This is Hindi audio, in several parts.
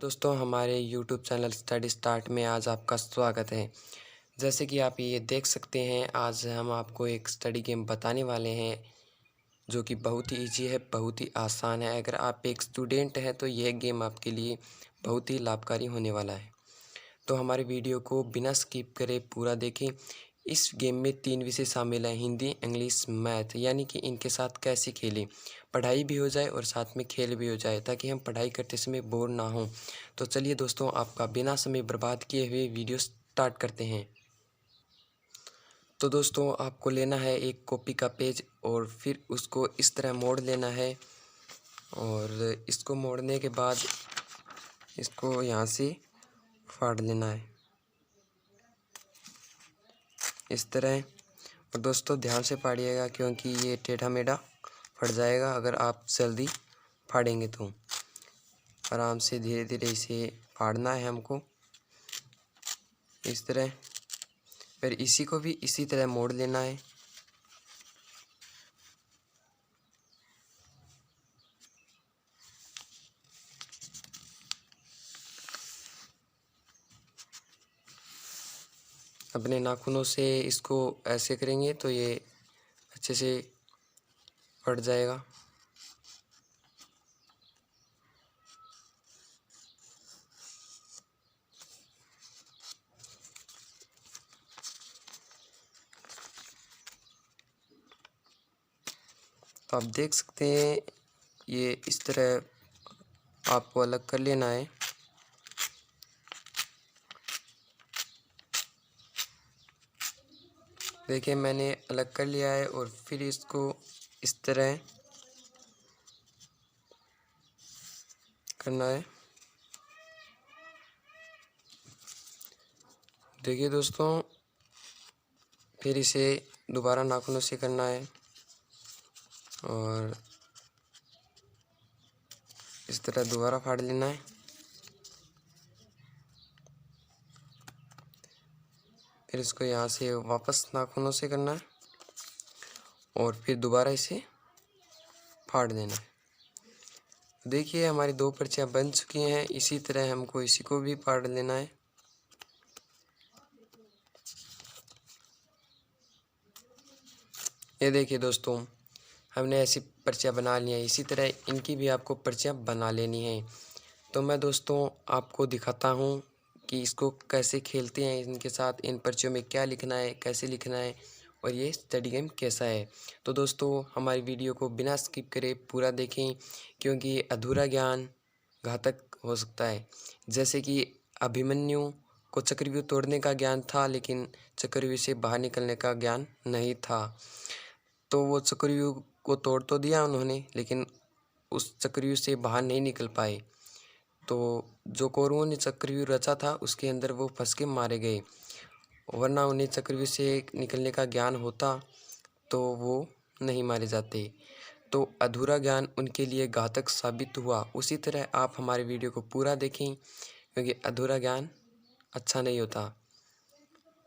दोस्तों हमारे YouTube चैनल स्टडी स्टार्ट में आज आपका स्वागत है। जैसे कि आप ये देख सकते हैं, आज हम आपको एक स्टडी गेम बताने वाले हैं जो कि बहुत ही ईजी है, बहुत ही आसान है। अगर आप एक स्टूडेंट हैं तो यह गेम आपके लिए बहुत ही लाभकारी होने वाला है। तो हमारे वीडियो को बिना स्किप करे पूरा देखें। इस गेम में 3 विषय शामिल हैं, हिंदी, इंग्लिश, मैथ, यानी कि इनके साथ कैसे खेलें, पढ़ाई भी हो जाए और साथ में खेल भी हो जाए ताकि हम पढ़ाई करते समय बोर ना हों। तो चलिए दोस्तों, आपका बिना समय बर्बाद किए हुए वीडियो स्टार्ट करते हैं। तो दोस्तों, आपको लेना है एक कॉपी का पेज और फिर उसको इस तरह मोड़ लेना है और इसको मोड़ने के बाद इसको यहाँ से फाड़ लेना है इस तरह। और दोस्तों ध्यान से फाड़िएगा क्योंकि ये टेढ़ा मेढ़ा फट जाएगा अगर आप जल्दी फाड़ेंगे तो। आराम से धीरे धीरे इसे फाड़ना है हमको इस तरह। फिर इसी को भी इसी तरह मोड़ लेना है। अपने नाखूनों से इसको ऐसे करेंगे तो ये अच्छे से फट जाएगा। तो आप देख सकते हैं ये इस तरह आपको अलग कर लेना है। देखिए मैंने अलग कर लिया है और फिर इसको इस तरह करना है। देखिए दोस्तों, फिर इसे दोबारा नाखूनों से करना है और इस तरह दोबारा फाड़ लेना है। फिर इसको यहाँ से वापस नाखूनों से करना है और फिर दोबारा इसे फाड़ देना है। देखिए हमारी 2 पर्चियाँ बन चुकी हैं। इसी तरह हमको इसी को भी फाड़ लेना है। ये देखिए दोस्तों, हमने ऐसी पर्चियाँ बना ली हैं। इसी तरह इनकी भी आपको पर्चियाँ बना लेनी है। तो मैं दोस्तों आपको दिखाता हूँ कि इसको कैसे खेलते हैं, इनके साथ इन पर्चियों में क्या लिखना है, कैसे लिखना है और ये स्टडी गेम कैसा है। तो दोस्तों हमारी वीडियो को बिना स्किप करे पूरा देखें क्योंकि अधूरा ज्ञान घातक हो सकता है। जैसे कि अभिमन्यु को चक्रव्यूह तोड़ने का ज्ञान था लेकिन चक्रव्यूह से बाहर निकलने का ज्ञान नहीं था। तो वो चक्रव्यूह को तोड़ तो दिया उन्होंने लेकिन उस चक्रव्यूह से बाहर नहीं निकल पाए। तो जो कौरवों ने चक्रव्यूह रचा था उसके अंदर वो फंस के मारे गए, वरना उन्हें चक्रव्यूह से निकलने का ज्ञान होता तो वो नहीं मारे जाते। तो अधूरा ज्ञान उनके लिए घातक साबित हुआ। उसी तरह आप हमारे वीडियो को पूरा देखें क्योंकि अधूरा ज्ञान अच्छा नहीं होता।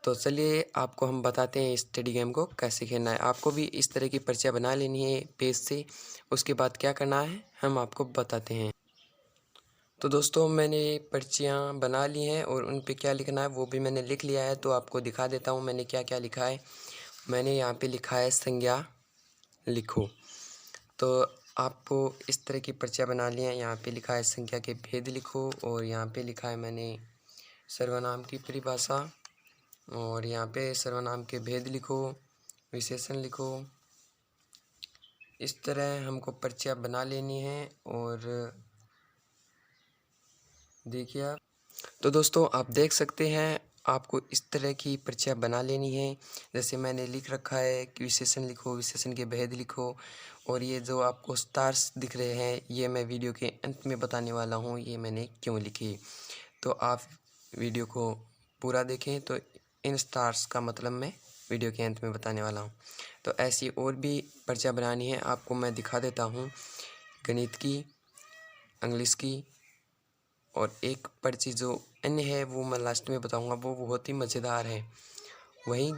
तो चलिए आपको हम बताते हैं इस स्टडी गेम को कैसे खेलना है। आपको भी इस तरह की पर्चियाँ बना लेनी है पेज से। उसके बाद क्या करना है हम आपको बताते हैं। तो दोस्तों मैंने पर्चियाँ बना ली हैं और उन पे क्या लिखना है वो भी मैंने लिख लिया है। तो आपको दिखा देता हूँ मैंने क्या क्या लिखा है। मैंने यहाँ पे लिखा है संज्ञा लिखो। तो आपको इस तरह की पर्चियाँ बना ली हैं। यहाँ पे लिखा है संख्या के भेद लिखो और यहाँ पे लिखा है मैंने सर्वनाम की परिभाषा और यहाँ पे सर्वनाम के भेद लिखो, विशेषण लिखो। इस तरह हमको पर्चियाँ बना लेनी है और देखिए आप। तो दोस्तों आप देख सकते हैं आपको इस तरह की पर्चियाँ बना लेनी है। जैसे मैंने लिख रखा है कि विशेषण लिखो, विशेषण के भेद लिखो। और ये जो आपको स्टार्स दिख रहे हैं ये मैं वीडियो के अंत में बताने वाला हूँ ये मैंने क्यों लिखी। तो आप वीडियो को पूरा देखें। तो इन स्टार्स का मतलब मैं वीडियो के अंत में बताने वाला हूँ। तो ऐसी और भी पर्चियाँ बनानी है आपको मैं दिखा देता हूँ। गणित की, इंग्लिश की और एक पर्ची जो अन्य है वो मैं लास्ट में बताऊंगा, वो बहुत ही मज़ेदार है। वही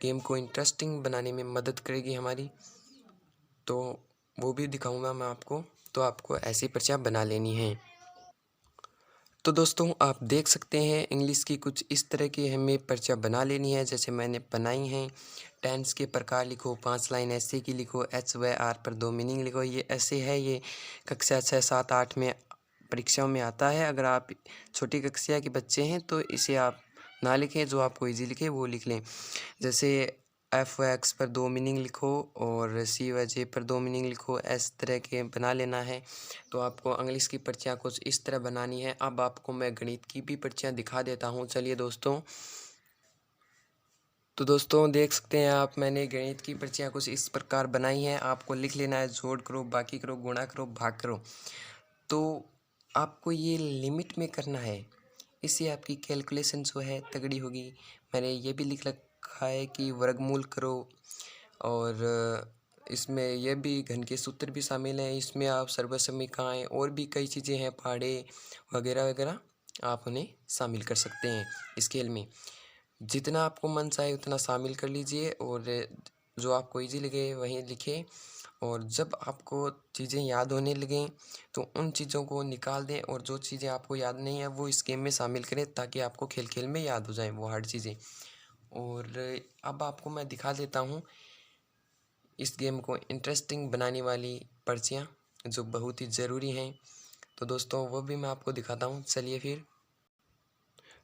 गेम को इंटरेस्टिंग बनाने में मदद करेगी हमारी। तो वो भी दिखाऊंगा मैं आपको। तो आपको ऐसी पर्चियाँ बना लेनी हैं। तो दोस्तों आप देख सकते हैं इंग्लिश की कुछ इस तरह की हमें पर्चा बना लेनी है जैसे मैंने बनाई हैं। टेंस के प्रकार लिखो, 5 लाइन ऐसे की लिखो, एच व आर पर 2 मीनिंग लिखो। ये ऐसे है, ये कक्षा 6, 7, 8 में परीक्षाओं में आता है। अगर आप छोटी कक्षा के बच्चे हैं तो इसे आप ना लिखें, जो आपको ईजी लिखे वो लिख लें। जैसे एफ व एक्स पर 2 मीनिंग लिखो और सी व जे पर 2 मीनिंग लिखो, इस तरह के बना लेना है। तो आपको इंग्लिश की पर्चियाँ कुछ इस तरह बनानी है। अब आपको मैं गणित की भी पर्चियाँ दिखा देता हूँ। चलिए दोस्तों, तो दोस्तों देख सकते हैं आप, मैंने गणित की पर्चियाँ कुछ इस प्रकार बनाई हैं। आपको लिख लेना है, जोड़ करो, बाकी करो, गुणा करो, भाग करो। तो आपको ये लिमिट में करना है, इससे आपकी कैलकुलेशन जो है तगड़ी होगी। मैंने ये भी लिख रखा है कि वर्गमूल करो, और इसमें यह भी घन के सूत्र भी शामिल हैं। इसमें आप सर्वसमीकाएँ और भी कई चीज़ें हैं, पहाड़े वगैरह वगैरह, आप उन्हें शामिल कर सकते हैं इस खेल में। जितना आपको मन चाहे उतना शामिल कर लीजिए, और जो आपको ईजी लगे वहीं लिखें। और जब आपको चीज़ें याद होने लगें तो उन चीज़ों को निकाल दें, और जो चीज़ें आपको याद नहीं है वो इस गेम में शामिल करें, ताकि आपको खेल खेल में याद हो जाएं वो हार्ड चीज़ें। और अब आपको मैं दिखा देता हूँ इस गेम को इंटरेस्टिंग बनाने वाली पर्चियाँ, जो बहुत ही ज़रूरी हैं। तो दोस्तों वो भी मैं आपको दिखाता हूँ, चलिए फिर।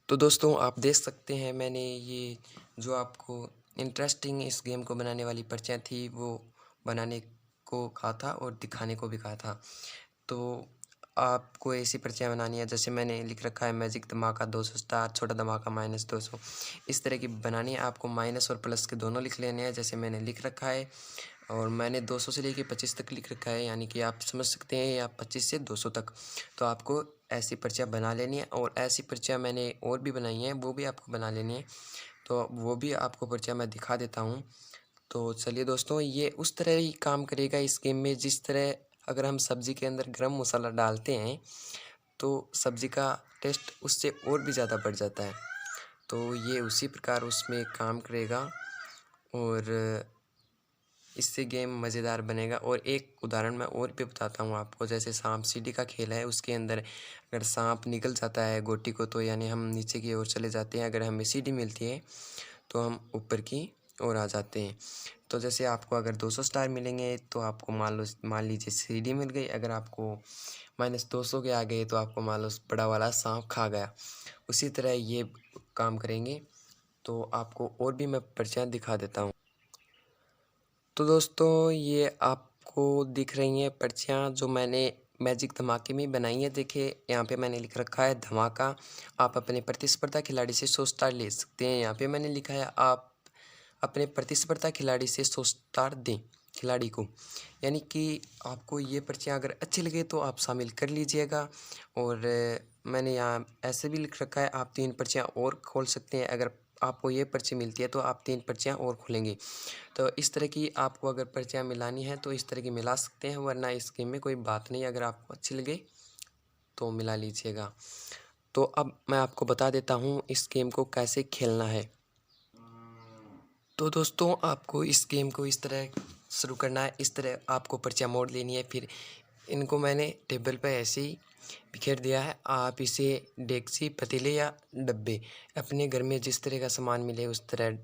तो दोस्तों आप देख सकते हैं, मैंने ये जो आपको इंटरेस्टिंग इस गेम को बनाने वाली पर्चियाँ थी वो बनाने को कहा था और दिखाने को भी कहा था। तो आपको ऐसी पर्चियाँ बनानी है, जैसे मैंने लिख रखा है मैजिक धमाका 200 स्टार, छोटा धमाका -200, इस तरह की बनानी है। आपको माइनस और प्लस के दोनों लिख लेने हैं, जैसे मैंने लिख रखा है। और मैंने 200 से लेके 25 तक लिख रखा है, यानी कि आप समझ सकते हैं, या 25 से 200 तक। तो आपको ऐसी पर्चियाँ बना लेनी है, और ऐसी पर्चियाँ मैंने और भी बनाई हैं, वो भी आपको बना लेनी है। तो वो भी आपको पर्चियाँ मैं दिखा देता हूँ। तो चलिए दोस्तों, ये उस तरह ही काम करेगा इस गेम में, जिस तरह अगर हम सब्ज़ी के अंदर गरम मसाला डालते हैं तो सब्ज़ी का टेस्ट उससे और भी ज़्यादा बढ़ जाता है। तो ये उसी प्रकार उसमें काम करेगा, और इससे गेम मज़ेदार बनेगा। और एक उदाहरण मैं और भी बताता हूँ आपको, जैसे सांप सीढ़ी का खेल है, उसके अंदर अगर सांप निकल जाता है गोटी को, तो यानी हम नीचे की ओर चले जाते हैं। अगर हमें सीढ़ी मिलती है तो हम ऊपर की ओर आ जाते हैं। तो जैसे आपको अगर 200 स्टार मिलेंगे तो आपको मान लीजिए सीढ़ी मिल गई। अगर आपको -200 के आ गए तो आपको मान लो बड़ा वाला सांप खा गया। उसी तरह ये काम करेंगे। तो आपको और भी मैं पर्चियाँ दिखा देता हूँ। तो दोस्तों ये आपको दिख रही हैं पर्चियाँ, जो मैंने मैजिक धमाके में बनाई है। देखिए यहाँ पे मैंने लिख रखा है धमाका, आप अपने प्रतिस्पर्धा खिलाड़ी से 100 स्टार ले सकते हैं। यहाँ पे मैंने लिखा है आप अपने प्रतिस्पर्धा खिलाड़ी से 100 स्टार दें खिलाड़ी को, यानी कि आपको ये पर्चियाँ अगर अच्छी लगे तो आप शामिल कर लीजिएगा। और मैंने यहाँ ऐसे भी लिख रखा है, आप 3 पर्चियाँ और खोल सकते हैं। अगर आपको ये पर्ची मिलती है तो आप 3 पर्चियाँ और खोलेंगे। तो इस तरह की आपको अगर पर्चियाँ मिलानी है तो इस तरह की मिला सकते हैं, वरना इस गेम में कोई बात नहीं, अगर आपको अच्छी लगे तो मिला लीजिएगा। तो अब मैं आपको बता देता हूँ इस गेम को कैसे खेलना है। तो दोस्तों आपको इस गेम को इस तरह शुरू करना है, इस तरह आपको पर्चियाँ मोड़ लेनी है। फिर इनको मैंने टेबल पे ऐसे ही बिखेर दिया है। आप इसे डेगची, पतीले या डब्बे, अपने घर में जिस तरह का सामान मिले उस तरह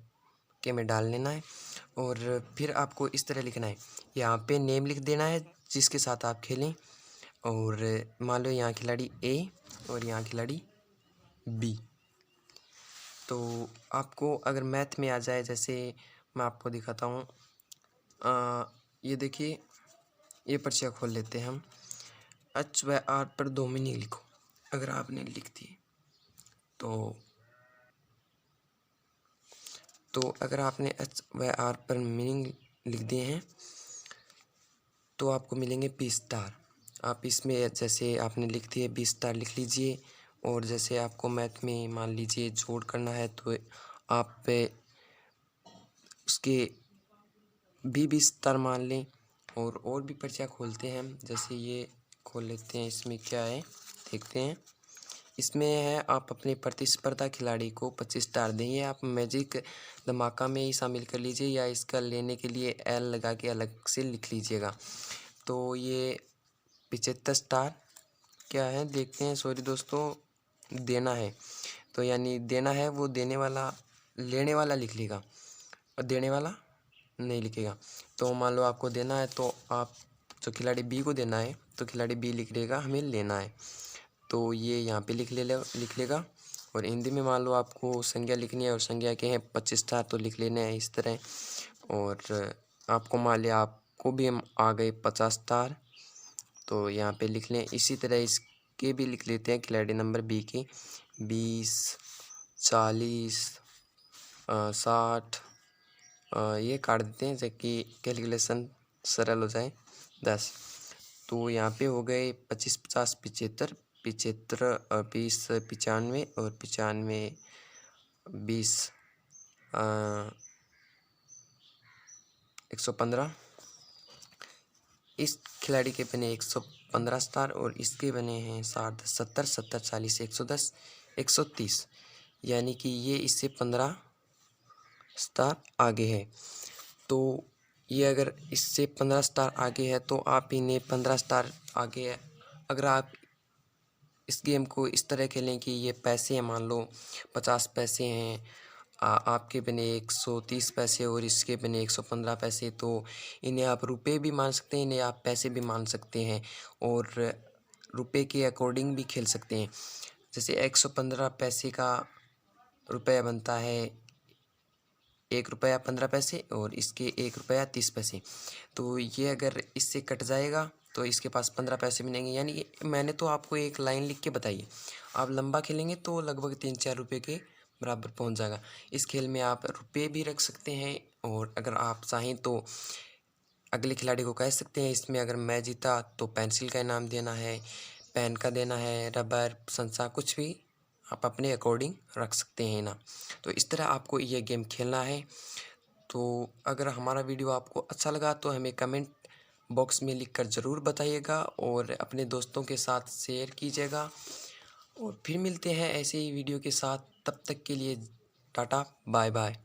के में डाल लेना है। और फिर आपको इस तरह लिखना है, यहाँ पे नेम लिख देना है जिसके साथ आप खेलें। और मान लो यहाँ खिलाड़ी ए और यहाँ खिलाड़ी बी। तो आपको अगर मैथ में आ जाए, जैसे मैं आपको दिखाता हूँ, ये देखिए, ये पर्चियाँ खोल लेते हैं हम। एच व आर पर 2 मीनिंग लिखो, अगर आपने लिख दिए तो अगर आपने एच व आर पर मीनिंग लिख दिए हैं तो आपको मिलेंगे 20 स्टार। आप इसमें जैसे आपने लिख दिए 20 स्टार लिख लीजिए। और जैसे आपको मैथ में मान लीजिए जोड़ करना है तो आप उसके भी 20 स्टार मान लें। और भी पर्चियाँ खोलते हैं हम, जैसे ये खोल लेते हैं। इसमें क्या है देखते हैं। इसमें है आप अपने प्रतिस्पर्धा खिलाड़ी को 25 स्टार दें। ये आप मैजिक धमाका में ही शामिल कर लीजिए, या इसका लेने के लिए एल लगा के अलग से लिख लीजिएगा। तो ये 75 स्टार क्या है देखते हैं। सॉरी दोस्तों, देना है, तो यानी देना है वो देने वाला लेने वाला लिख लेगा और देने वाला नहीं लिखेगा। तो मान लो आपको देना है तो आप जो खिलाड़ी बी को देना है तो खिलाड़ी बी लिख लेगा हमें लेना है, तो ये यहाँ पे लिख लेगा। और हिंदी में मान लो आपको संज्ञा लिखनी है और संज्ञा के हैं 25 स्टार तो लिख लेने हैं इस तरह। और आपको मान लिया आपको भी हम आ गए 50 स्टार तो यहाँ पे लिख लें। इसी तरह इसके भी लिख लेते हैं खिलाड़ी नंबर बी के 20, 40, 60 ये काट देते हैं ताकि कैलकुलेशन सरल हो जाए। 10 तो यहाँ पे हो गए 25, 50, 75, 75, 20, 95 और 95, 20, 115। इस खिलाड़ी के बने 115 स्टार और इसके बने हैं 60, 70, 70, 40, 110, 130, यानी कि ये इससे 15 स्टार आगे है। तो ये अगर इससे 15 स्टार आगे है तो आप इन्हें 15 स्टार आगे है। अगर आप इस गेम को इस तरह खेलें कि ये पैसे हैं, मान लो 50 पैसे हैं, आपके बने 130 पैसे और इसके बने 115 पैसे, तो इन्हें आप रुपए भी मान सकते हैं, इन्हें आप पैसे भी मान सकते हैं और रुपए के अकॉर्डिंग भी खेल सकते हैं। जैसे 115 पैसे का रुपया बनता है 1 रुपया 15 पैसे और इसके 1 रुपया 30 पैसे, तो ये अगर इससे कट जाएगा तो इसके पास 15 पैसे मिलेंगे। यानी मैंने तो आपको एक लाइन लिख के बताई है, आप लंबा खेलेंगे तो लगभग 3-4 रुपये के बराबर पहुंच जाएगा। इस खेल में आप रुपये भी रख सकते हैं और अगर आप चाहें तो अगले खिलाड़ी को कह सकते हैं इसमें अगर मैं जीता तो पेंसिल का इनाम देना है, पेन का देना है, रबर, संसा, कुछ भी आप अपने अकॉर्डिंग रख सकते हैं ना। तो इस तरह आपको ये गेम खेलना है। तो अगर हमारा वीडियो आपको अच्छा लगा तो हमें कमेंट बॉक्स में लिखकर ज़रूर बताइएगा और अपने दोस्तों के साथ शेयर कीजिएगा। और फिर मिलते हैं ऐसे ही वीडियो के साथ, तब तक के लिए टाटा बाय बाय।